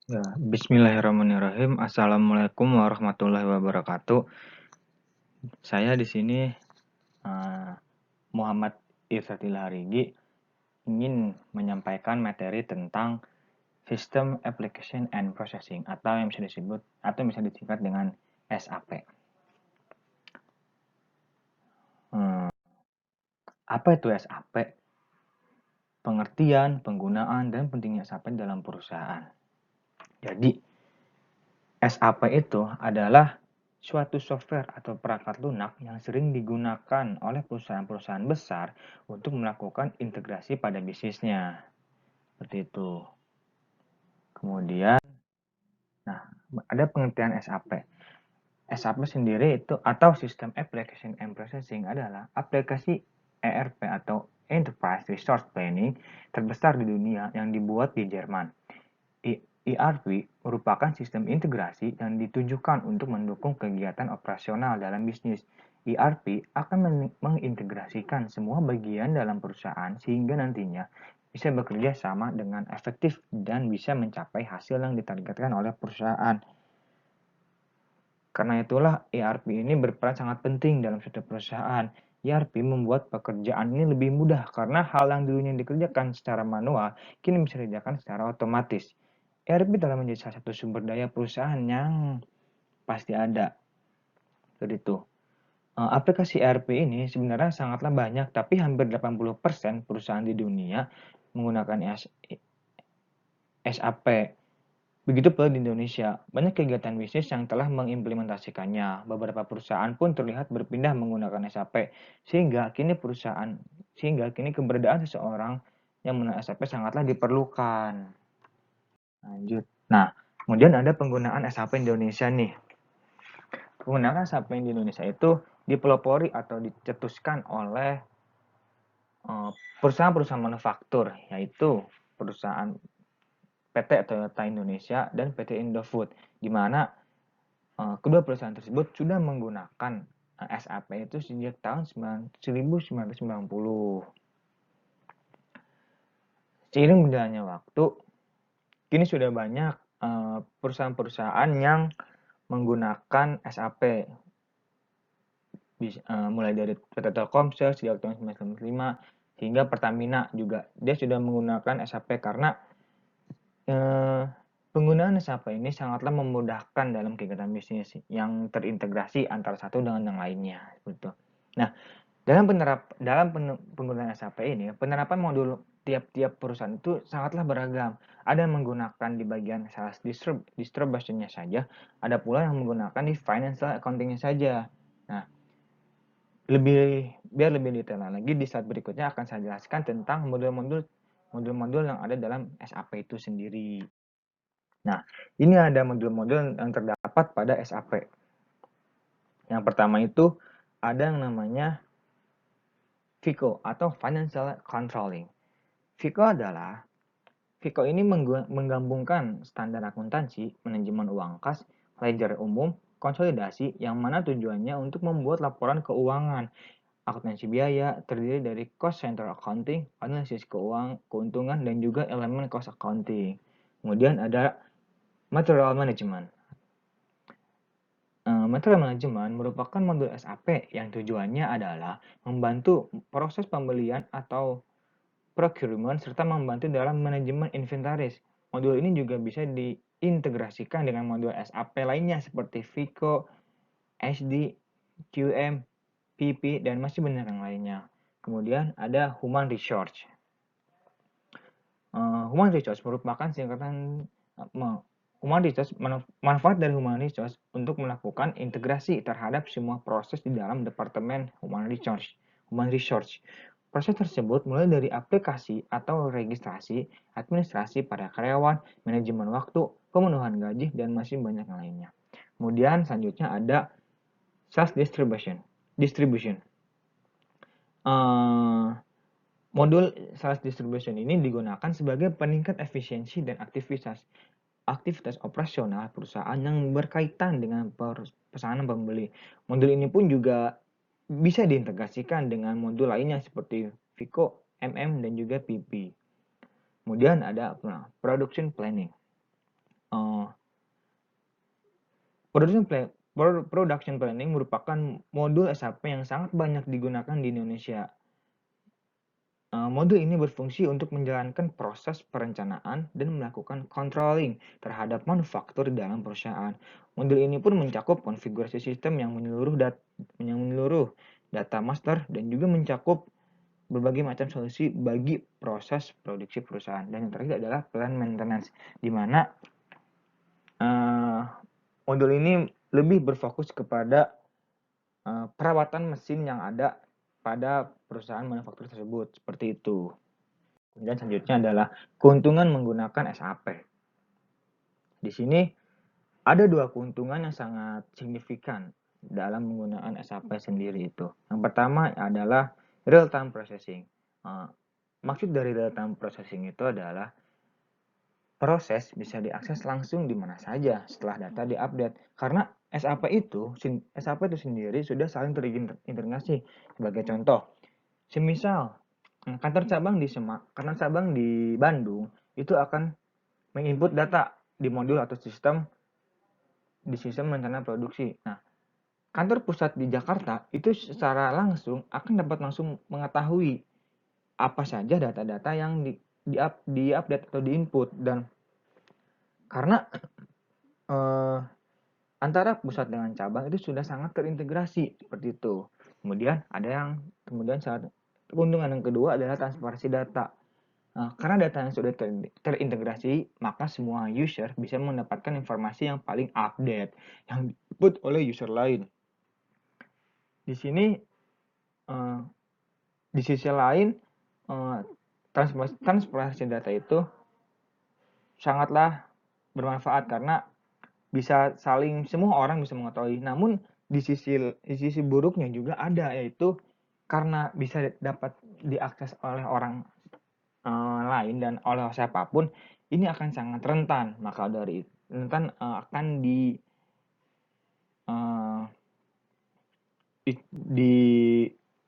Ya, bismillahirrahmanirrahim. Assalamualaikum warahmatullahi wabarakatuh. Saya di sini eh, Muhammad Irsatil Harigi ingin menyampaikan materi tentang System Application and Processing atau yang bisa disebut atau bisa disingkat dengan SAP. Apa itu SAP? Pengertian, penggunaan, dan pentingnya SAP dalam perusahaan. Jadi, SAP itu adalah suatu software atau perangkat lunak yang sering digunakan oleh perusahaan-perusahaan besar untuk melakukan integrasi pada bisnisnya. Seperti itu. Kemudian, nah, ada pengertian SAP. SAP sendiri itu atau System Application and Processing adalah aplikasi ERP atau Enterprise Resource Planning terbesar di dunia yang dibuat di Jerman. ERP merupakan sistem integrasi yang ditujukan untuk mendukung kegiatan operasional dalam bisnis. ERP akan mengintegrasikan semua bagian dalam perusahaan sehingga nantinya bisa bekerja sama dengan efektif dan bisa mencapai hasil yang ditargetkan oleh perusahaan. Karena itulah ERP ini berperan sangat penting dalam suatu perusahaan. ERP membuat pekerjaan ini lebih mudah karena hal yang dulunya dikerjakan secara manual kini bisa dikerjakan secara otomatis. ERP telah menjadi salah satu sumber daya perusahaan yang pasti ada. Jadi itu. Aplikasi ERP ini sebenarnya sangatlah banyak, tapi hampir 80% perusahaan di dunia menggunakan SAP. Begitu pula di Indonesia, banyak kegiatan bisnis yang telah mengimplementasikannya. Beberapa perusahaan pun terlihat berpindah menggunakan SAP, sehingga kini keberadaan seseorang yang menggunakan SAP sangatlah diperlukan. Lanjut. Nah, kemudian ada penggunaan SAP Indonesia nih. Penggunaan SAP di Indonesia itu dipelopori atau dicetuskan oleh perusahaan-perusahaan manufaktur, yaitu perusahaan PT Toyota Indonesia dan PT Indofood, di mana kedua perusahaan tersebut sudah menggunakan SAP itu sejak tahun 1990. Seiring berjalannya waktu, kini sudah banyak perusahaan-perusahaan yang menggunakan SAP. Mulai dari PT Telkomsel sejak tahun 1995 hingga Pertamina juga dia sudah menggunakan SAP karena penggunaan SAP ini sangatlah memudahkan dalam kegiatan bisnis yang terintegrasi antara satu dengan yang lainnya. Betul. Nah, dalam penggunaan SAP ini, penerapan modul tiap-tiap perusahaan itu sangatlah beragam. Ada yang menggunakan di bagian sales distribution-nya saja, ada pula yang menggunakan di financial accounting-nya saja. Nah, biar lebih detail lagi di slide berikutnya akan saya jelaskan tentang modul-modul yang ada dalam SAP itu sendiri. Nah, ini ada modul-modul yang terdapat pada SAP. Yang pertama itu ada yang namanya FICO atau Financial Controlling. FICO ini menggabungkan standar akuntansi, manajemen uang kas, ledger umum, konsolidasi yang mana tujuannya untuk membuat laporan keuangan. Akuntansi biaya terdiri dari cost center accounting, analisis keuntungan, dan juga elemen cost accounting. Kemudian ada material management. Material management merupakan modul SAP yang tujuannya adalah membantu proses pembelian atau procurement serta membantu dalam manajemen inventaris. Modul ini juga bisa diintegrasikan dengan modul SAP lainnya seperti FICO, SD, QM, PP, dan masih banyak yang lainnya. Kemudian ada Human Resource. Human Resource merupakan singkatan manfaat dari Human Resource untuk melakukan integrasi terhadap semua proses di dalam departemen Human Resource. Proses tersebut mulai dari aplikasi atau registrasi, administrasi pada karyawan, manajemen waktu, pemenuhan gaji, dan masih banyak yang lainnya. Kemudian selanjutnya ada sales distribution. Modul sales distribution ini digunakan sebagai peningkat efisiensi dan aktivitas operasional perusahaan yang berkaitan dengan pesanan pembeli. Modul ini pun juga bisa diintegrasikan dengan modul lainnya seperti FICO, MM, dan juga PP. Kemudian ada production planning. Production Planning merupakan modul SAP yang sangat banyak digunakan di Indonesia. Modul ini berfungsi untuk menjalankan proses perencanaan dan melakukan controlling terhadap manufaktur dalam perusahaan. Modul ini pun mencakup konfigurasi sistem yang menyeluruh data master dan juga mencakup berbagai macam solusi bagi proses produksi perusahaan. Dan yang terakhir adalah plan maintenance, di mana modul ini lebih berfokus kepada perawatan mesin yang ada pada perusahaan manufaktur tersebut, seperti itu. Kemudian selanjutnya adalah keuntungan menggunakan SAP. Di sini ada dua keuntungan yang sangat signifikan dalam menggunakan SAP sendiri itu. Yang pertama adalah real time processing. Maksud dari real time processing itu adalah proses bisa diakses langsung di mana saja setelah data diupdate. Karena SAP itu sendiri sudah saling terintegrasi. Sebagai contoh, semisal kantor cabang di Bandung itu akan menginput data di modul atau sistem rencana produksi. Nah, kantor pusat di Jakarta itu secara langsung akan dapat langsung mengetahui apa saja data-data yang di-update atau di-input, dan karena antara pusat dengan cabang itu sudah sangat terintegrasi seperti itu. Kemudian keuntungan yang kedua adalah transparansi data. Karena data yang sudah terintegrasi, maka semua user bisa mendapatkan informasi yang paling update yang diinput oleh user lain. Di sini, di sisi lain, transparansi data itu sangatlah bermanfaat karena semua orang bisa mengetahui. Namun di sisi buruknya juga ada, yaitu karena bisa dapat diakses oleh orang lain dan oleh siapapun, ini akan sangat rentan. Maka dari rentan akan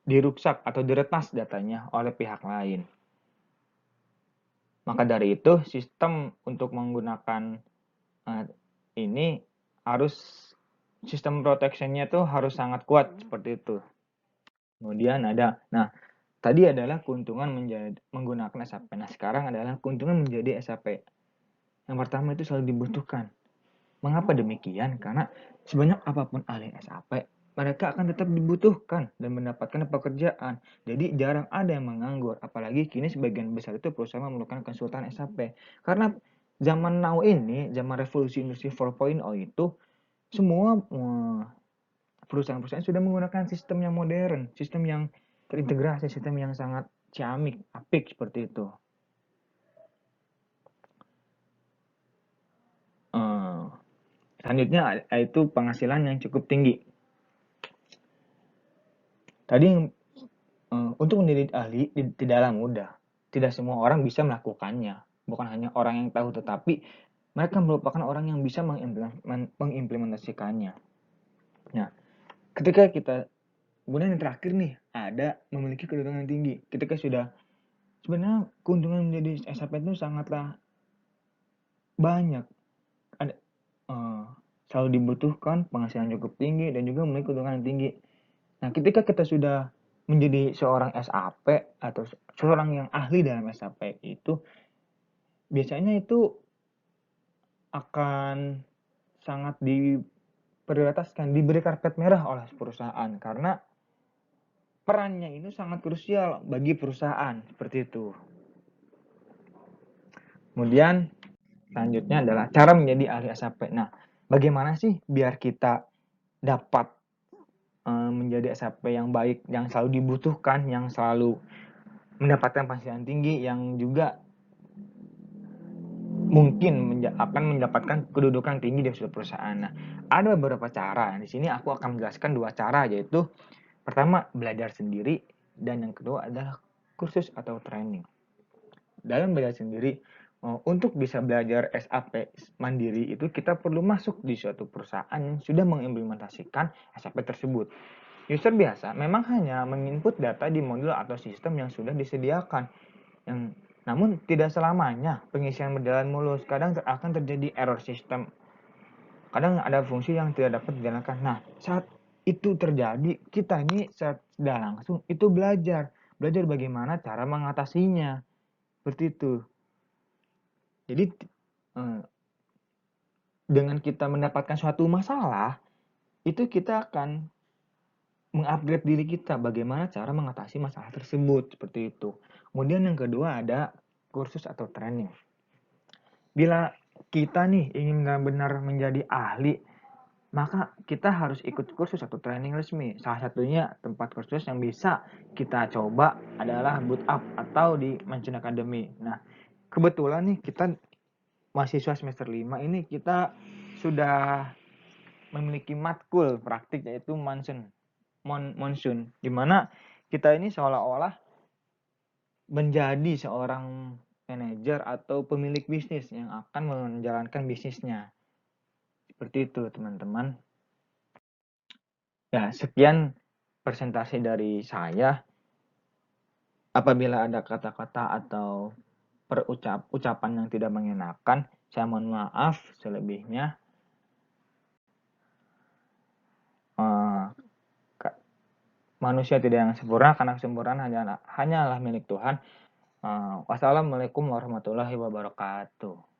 diruksak atau diretas datanya oleh pihak lain. Maka dari itu sistem untuk menggunakan ini harus sistem protectionnya tuh harus sangat kuat seperti itu. Kemudian tadi adalah keuntungan menggunakan SAP. Nah, sekarang adalah keuntungan menjadi SAP. Yang pertama itu selalu dibutuhkan. Mengapa demikian? Karena sebanyak apapun ahli SAP, mereka akan tetap dibutuhkan dan mendapatkan pekerjaan. Jadi jarang ada yang menganggur. Apalagi kini sebagian besar itu perusahaan memerlukan konsultan SAP. Karena zaman now ini, zaman revolusi industri 4.0 itu, semua perusahaan-perusahaan sudah menggunakan sistem yang modern, sistem yang terintegrasi, sistem yang sangat ciamik, apik seperti itu. Selanjutnya yaitu penghasilan yang cukup tinggi. Tadi untuk menjadi ahli tidaklah mudah. Tidak semua orang bisa melakukannya. Bukan hanya orang yang tahu, tetapi mereka merupakan orang yang bisa mengimplementasikannya. Nah, ketika kemudian yang terakhir nih, ada memiliki kedudukan yang tinggi. Ketika sebenarnya keuntungan menjadi SAP itu sangatlah banyak. Selalu dibutuhkan penghasilan cukup tinggi dan juga memiliki keuntungan yang tinggi. Nah, ketika kita sudah menjadi seorang SAP atau seorang yang ahli dalam SAP itu, biasanya itu akan sangat diprioritaskan, diberi karpet merah oleh perusahaan karena perannya itu sangat krusial bagi perusahaan, seperti itu. Kemudian selanjutnya adalah cara menjadi ahli SAP. Nah, bagaimana sih biar kita dapat menjadi SAP yang baik, yang selalu dibutuhkan, yang selalu mendapatkan penghasilan tinggi, yang juga mungkin akan mendapatkan kedudukan tinggi di suatu perusahaan. Nah, ada beberapa cara. Di sini aku akan menjelaskan dua cara, yaitu pertama belajar sendiri dan yang kedua adalah kursus atau training. Dalam belajar sendiri, untuk bisa belajar SAP mandiri itu kita perlu masuk di suatu perusahaan yang sudah mengimplementasikan SAP tersebut. User biasa memang hanya menginput data di modul atau sistem yang sudah disediakan. Namun tidak selamanya pengisian berjalan mulus. Kadang akan terjadi error sistem kadang ada fungsi yang tidak dapat dijalankan. Nah, saat itu terjadi, kita ini saat tidak langsung itu belajar bagaimana cara mengatasinya, seperti itu. Jadi dengan kita mendapatkan suatu masalah, itu kita akan mengupgrade diri kita bagaimana cara mengatasi masalah tersebut, seperti itu. Kemudian yang kedua ada kursus atau training. Bila kita nih ingin benar-benar menjadi ahli, maka kita harus ikut kursus atau training resmi. Salah satunya tempat kursus yang bisa kita coba adalah Boot Up atau di Mansion Academy. Nah, kebetulan nih kita mahasiswa semester 5 ini kita sudah memiliki matkul praktik yaitu Monsoon, di mana kita ini seolah-olah menjadi seorang manajer atau pemilik bisnis yang akan menjalankan bisnisnya. Seperti itu, teman-teman. Ya, sekian presentasi dari saya. Apabila ada kata-kata atau ucapan yang tidak mengenakan, saya mohon maaf selebihnya. Manusia tidak yang sempurna, karena kesempurnaan hanyalah milik Tuhan. Wassalamualaikum warahmatullahi wabarakatuh.